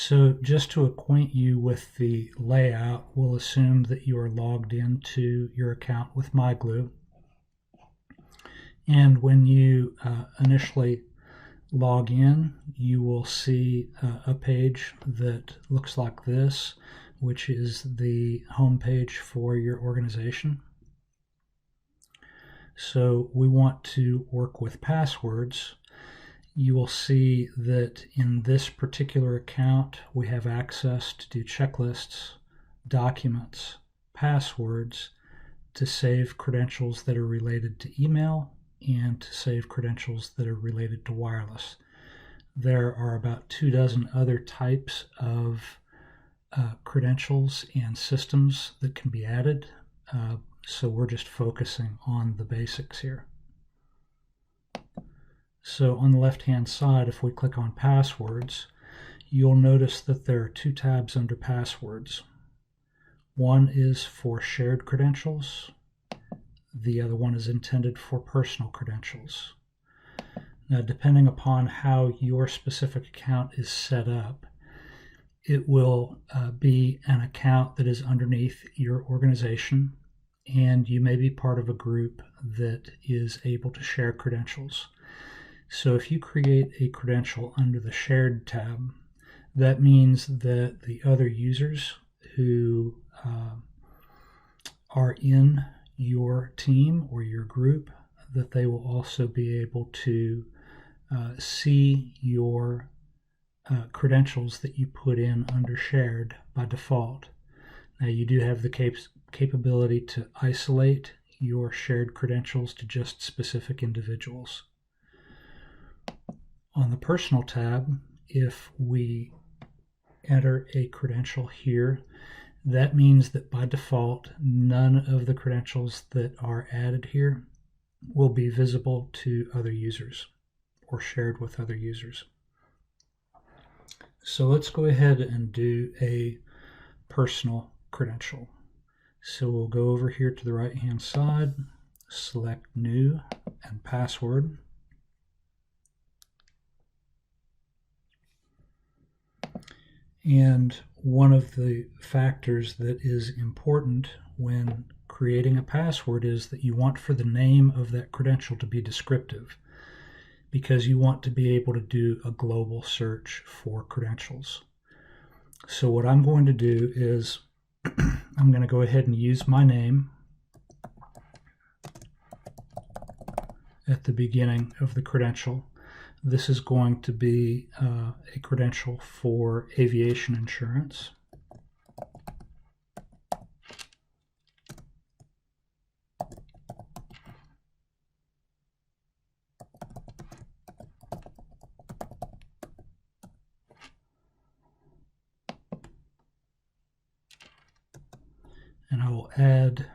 So just to acquaint you with the layout, we'll assume that you are logged into your account with MyGlue. And when you initially log in, you will see a page that looks like this, which is the home page for your organization. So we want to work with passwords. You will see that in this particular account, we have access to do checklists, documents, passwords, to save credentials that are related to email, and to save credentials that are related to wireless. There are about 24 other types of credentials and systems that can be added, so we're just focusing on the basics here. So on the left-hand side, if we click on Passwords, you'll notice that there are two tabs under Passwords. One is for shared credentials. The other one is intended for personal credentials. Now, depending upon how your specific account is set up, it will be an account that is underneath your organization, and you may be part of a group that is able to share credentials. So if you create a credential under the Shared tab, that means that the other users who are in your team or your group, that they will also be able to see your credentials that you put in under Shared by default. Now you do have the capability to isolate your shared credentials to just specific individuals. On the Personal tab, if we enter a credential here, that means that by default, none of the credentials that are added here will be visible to other users or shared with other users. So let's go ahead and do a personal credential. So we'll go over here to the right-hand side, select New and Password. And one of the factors that is important when creating a password is that you want for the name of that credential to be descriptive, because you want to be able to do a global search for credentials. So what I'm going to do is I'm going to go ahead and use my name at the beginning of the credential. This is going to be a credential for aviation insurance. And I will add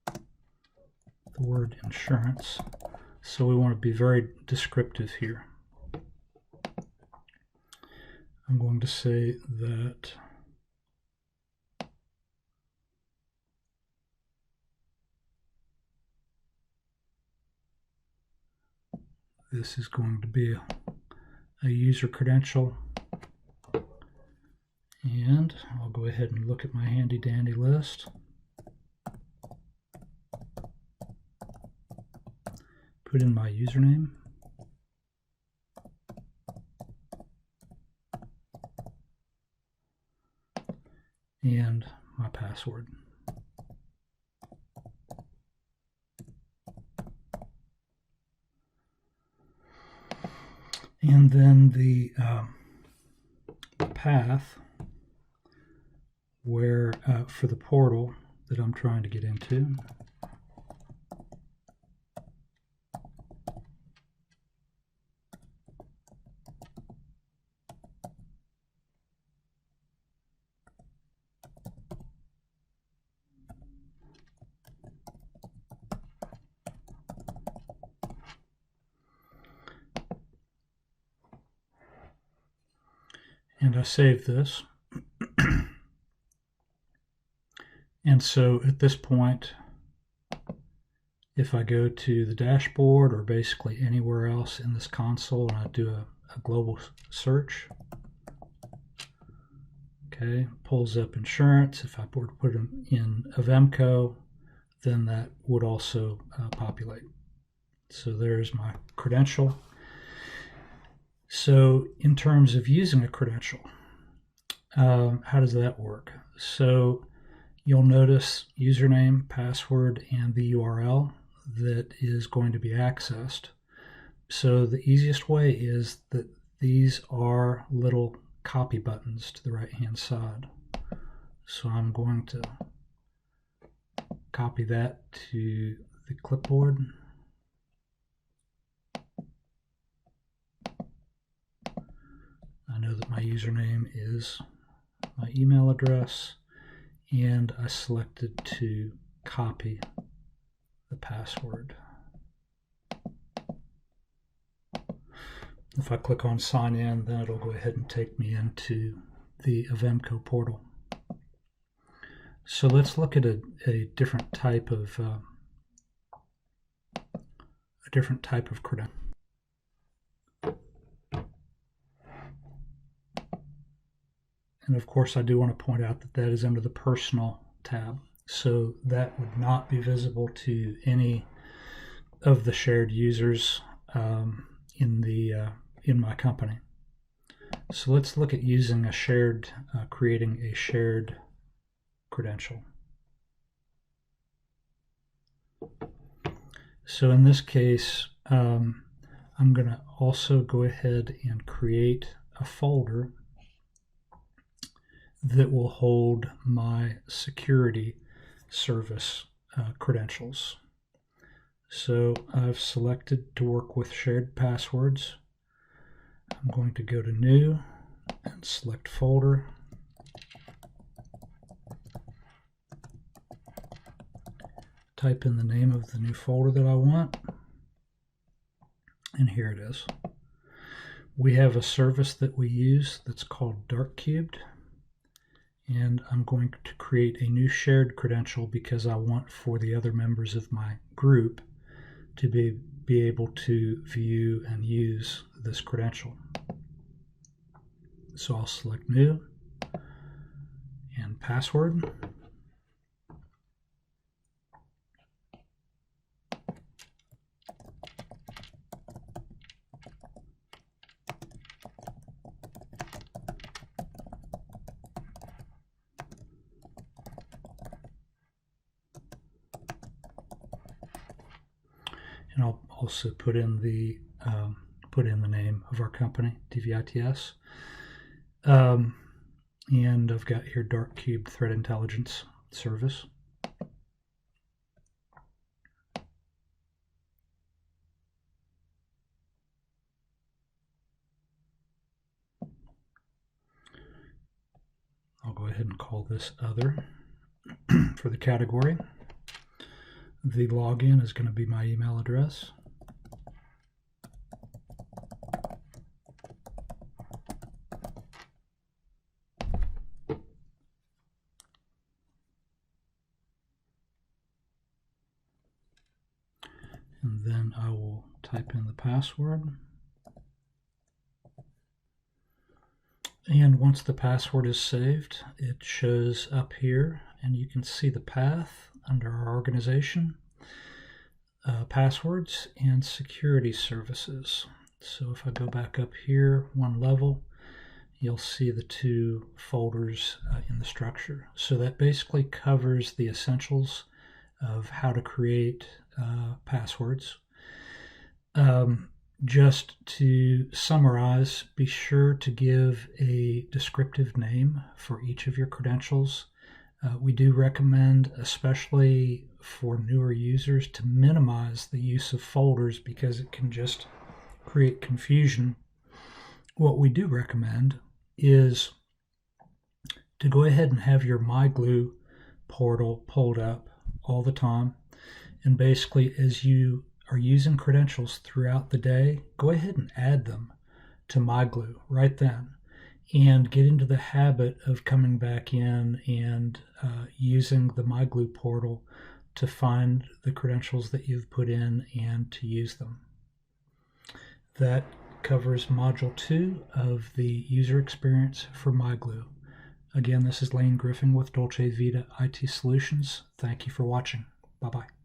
the word insurance. So we want to be very descriptive here. I'm going to say that this is going to be a user credential. And I'll go ahead and look at my handy dandy list. Put in my username. And my password. And then the path where for the portal that I'm trying to get into. And I save this. And so at this point, if I go to the dashboard or basically anywhere else in this console and I do a global search, Okay, pulls up insurance. If I were to put them in Avemco, then that would also populate. So there's my credential. So in terms of using a credential, how does that work? So you'll notice username, password, and the URL that is going to be accessed. So the easiest way is that these are little copy buttons to the right-hand side. So I'm going to copy that to the clipboard. I know that my username is my email address, and I selected to copy the password. If I click on sign in, then it'll go ahead and take me into the Avemco portal. So let's look at a different type of credential. And of course, I do want to point out that that is under the Personal tab. So that would not be visible to any of the shared users in my company. So let's look at using a shared, creating a shared credential. So in this case, I'm going to also go ahead and create a folder that will hold my security service credentials. So I've selected to work with shared passwords. I'm going to go to New and select Folder. Type in the name of the new folder that I want, and here it is. We have a service that we use that's called Dark Cubed, and I'm going to create a new shared credential because I want for the other members of my group to be able to view and use this credential. So I'll select New and Password. And I'll also put in the name of our company, DVITS. And I've got here Dark Cubed Threat Intelligence Service. I'll go ahead and call this Other for the category. The login is going to be my email address. And then I will type in the password. And once the password is saved, it shows up here, and you can see the path under our organization, passwords, and security services. So if I go back up here one level, you'll see the two folders in the structure. So that basically covers the essentials of how to create passwords. Just to summarize, be sure to give a descriptive name for each of your credentials. We do recommend, especially for newer users, to minimize the use of folders because it can just create confusion. What we do recommend is to go ahead and have your MyGlue portal pulled up all the time. And basically, as you are using credentials throughout the day, go ahead and add them to MyGlue right then and get into the habit of coming back in and using the MyGlue portal to find the credentials that you've put in and to use them. That covers Module 2 of the user experience for MyGlue. Again, this is Lane Griffin with Dolce Vita IT Solutions. Thank you for watching. Bye-bye.